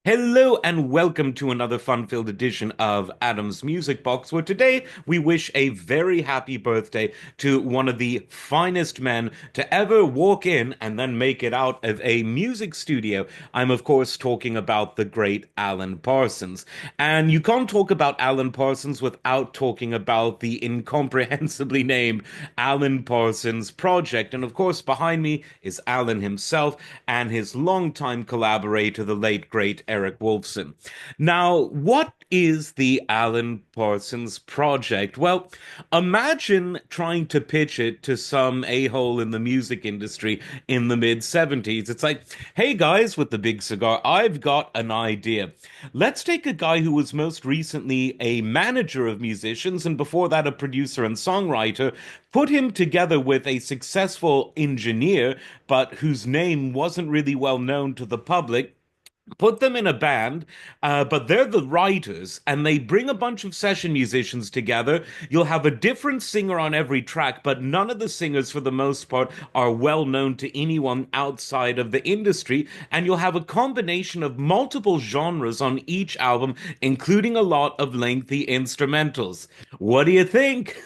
Hello and welcome to another fun-filled edition of Adam's Music Box, where today we wish a very happy birthday to one of the finest men to ever walk in and then make it out of a music studio. I'm, of course, talking about the great Alan Parsons. And you can't talk about Alan Parsons without talking about the incomprehensibly named Alan Parsons Project. And, of course, behind me is Alan himself and his longtime collaborator, the late, great Eric Wolfson. Now, what is the Alan Parsons Project? Well, imagine trying to pitch it to some a-hole in the music industry in the mid 70s. It's like, hey guys with the big cigar, I've got an idea. Let's take a guy who was most recently a manager of musicians and before that a producer and songwriter, put him together with a successful engineer, but whose name wasn't really well known to the public, put them in a band, but they're the writers, and they bring a bunch of session musicians together. You'll have a different singer on every track, but none of the singers, for the most part, are well known to anyone outside of the industry. And you'll have a combination of multiple genres on each album, including a lot of lengthy instrumentals. What do you think?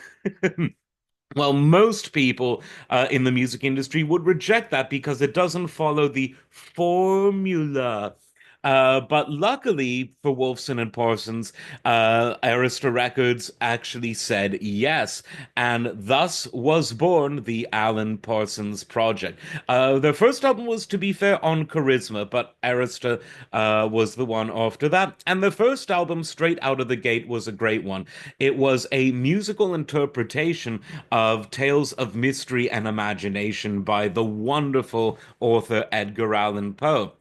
Well, most people in the music industry would reject that because it doesn't follow the formula. But luckily for Wolfson and Parsons, Arista Records actually said yes, and thus was born the Alan Parsons Project. Their first album was, to be fair, on Charisma, but Arista was the one after that. And the first album, straight out of the gate, was a great one. It was a musical interpretation of Tales of Mystery and Imagination by the wonderful author Edgar Allan Poe.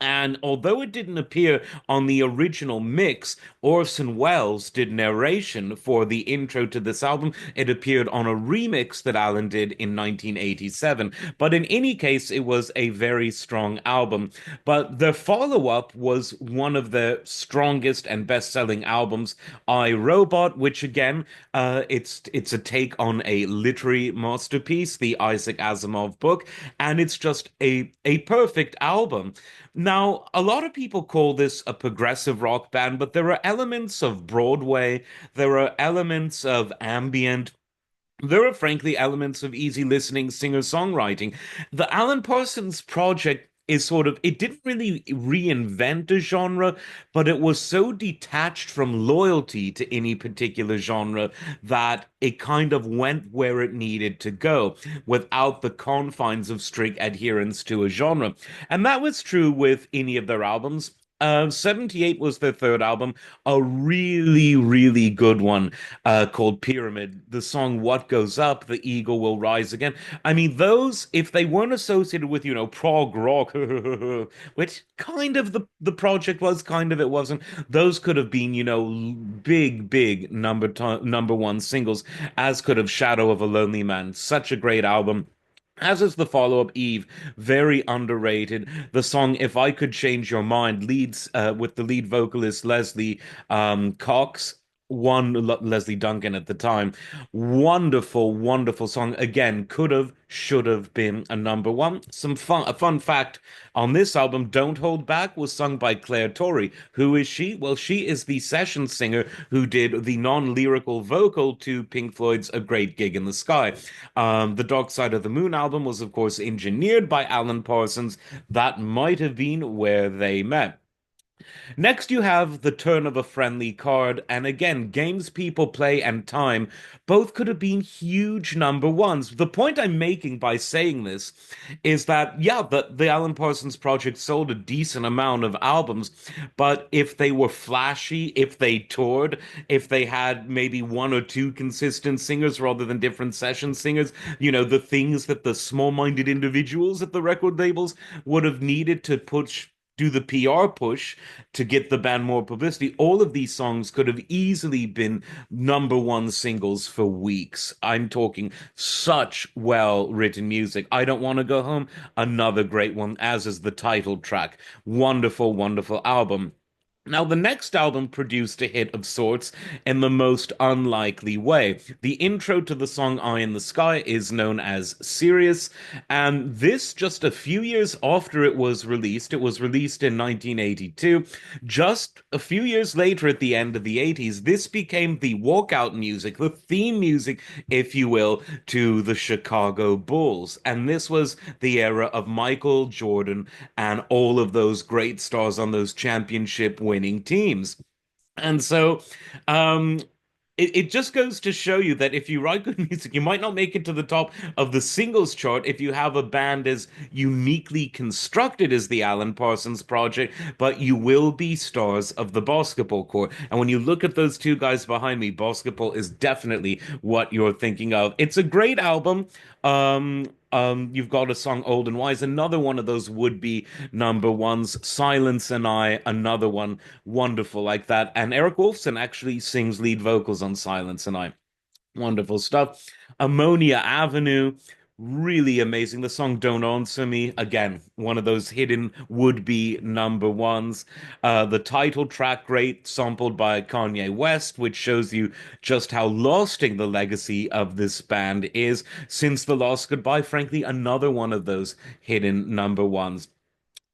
And although it didn't appear on the original mix, Orson Welles did narration for the intro to this album. It appeared on a remix that Alan did in 1987. But in any case, it was a very strong album. But the follow-up was one of the strongest and best-selling albums, I, Robot, which again, it's a take on a literary masterpiece, the Isaac Asimov book, and it's just a perfect album. Now, a lot of people call this a progressive rock band, but there are elements of Broadway, there are elements of ambient, there are frankly elements of easy listening singer-songwriting. The Alan Parsons Project is sort of, it didn't really reinvent a genre, but it was so detached from loyalty to any particular genre that it kind of went where it needed to go without the confines of strict adherence to a genre. And that was true with any of their albums. 78 was their third album, a really, really good one called Pyramid. The song What Goes Up, The Eagle Will Rise Again. I mean, those, if they weren't associated with, prog rock, which kind of the project was, kind of it wasn't, those could have been, big, big number one singles, as could have Shadow of a Lonely Man. Such a great album. As is the follow-up, Eve, very underrated. The song "If I Could Change Your Mind" leads with the lead vocalist Leslie Cox, one Leslie Duncan at the time. Wonderful, wonderful song. Again, could have, should have been a number one. A fun fact on this album, "Don't Hold Back" was sung by Claire Torrey. Who is she? Well, she is the session singer who did the non-lyrical vocal to Pink Floyd's "A Great Gig in the Sky." The Dark Side of the Moon album was, of course, engineered by Alan Parsons. That might have been where they met. Next, you have the turn of a friendly card, and again, games people play and time both could have been huge number ones. The point I'm making by saying this is that, yeah, the Alan Parsons Project sold a decent amount of albums, but if they were flashy, if they toured, if they had maybe one or two consistent singers rather than different session singers, the things that the small-minded individuals at the record labels would have needed to push do the PR push to get the band more publicity. All of these songs could have easily been number one singles for weeks. I'm talking such well written music. I Don't Want to Go Home, another great one, as is the title track. Wonderful, wonderful album. Now, the next album produced a hit of sorts in the most unlikely way. The intro to the song Eye in the Sky is known as Sirius, and this just a few years after it was released. It was released in 1982. Just a few years later, at the end of the 80s, this became the walkout music, the theme music, if you will, to the Chicago Bulls. And this was the era of Michael Jordan and all of those great stars on those championship winning teams. And so, um, it just goes to show you that if you write good music, you might not make it to the top of the singles chart if you have a band as uniquely constructed as the Alan Parsons Project, but you will be stars of the basketball court. And when you look at those two guys behind me, basketball is definitely what you're thinking of. It's a great album. You've got a song Old and Wise, another one of those would-be number ones. Silence and I, another one wonderful like that. And Eric Wolfson actually sings lead vocals on Silence and I. Wonderful stuff. Ammonia Avenue, really amazing. The song Don't Answer Me, again, one of those hidden would-be number ones. The title track, great, sampled by Kanye West, which shows you just how lasting the legacy of this band is. Since the Last Goodbye, frankly, another one of those hidden number ones.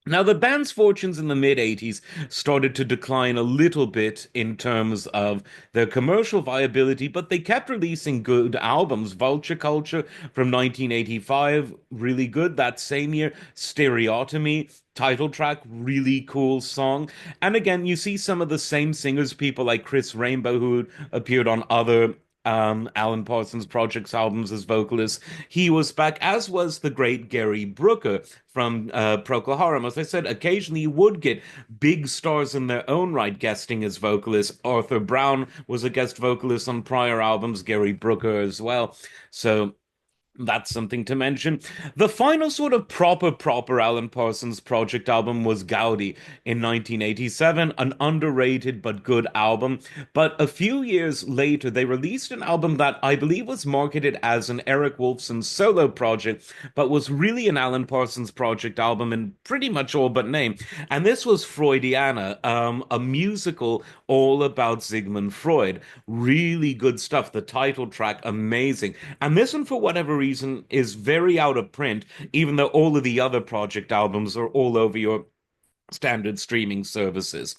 Now, the band's fortunes in the mid 80s started to decline a little bit in terms of their commercial viability, but they kept releasing good albums. Vulture Culture from 1985, really good that same year. Stereotomy, title track, really cool song. And again, you see some of the same singers, people like Chris Rainbow, who appeared on other Alan Parsons Project's albums as vocalist. He was back, as was the great Gary Brooker from Procol Harum. As I said, occasionally you would get big stars in their own right guesting as vocalists. Arthur Brown was a guest vocalist on prior albums, Gary Brooker as well. So that's something to mention. The final sort of proper Alan Parsons Project album was Gaudi in 1987, an underrated but good album. But a few years later, they released an album that I believe was marketed as an Eric Wolfson solo project, but was really an Alan Parsons Project album in pretty much all but name. And this was Freudiana, a musical all about Sigmund Freud. Really good stuff. The title track, amazing. And this one, for whatever reason, is very out of print, even though all of the other project albums are all over your standard streaming services.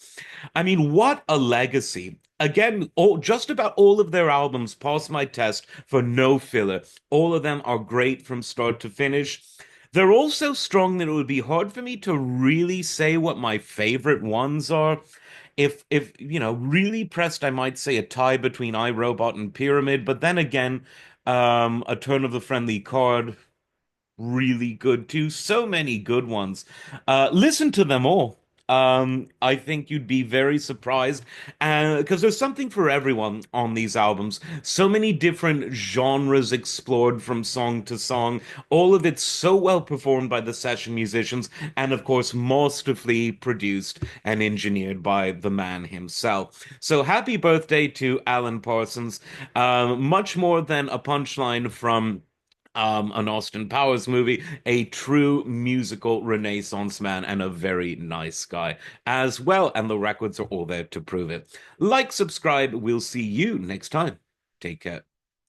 I mean, what a legacy. Again, just about all of their albums pass my test for no filler. All of them are great from start to finish. They're all so strong that it would be hard for me to really say what my favorite ones are. If really pressed, I might say a tie between iRobot and Pyramid, but then again, a turn of the friendly card, really good too. So many good ones. Listen to them all. I think you'd be very surprised, because there's something for everyone on these albums. So many different genres explored from song to song. All of it so well performed by the session musicians, and of course, masterfully produced and engineered by the man himself. So happy birthday to Alan Parsons. Much more than a punchline from an Austin Powers movie, a true musical renaissance man and a very nice guy as well. And the records are all there to prove it. Like, subscribe. We'll see you next time. Take care.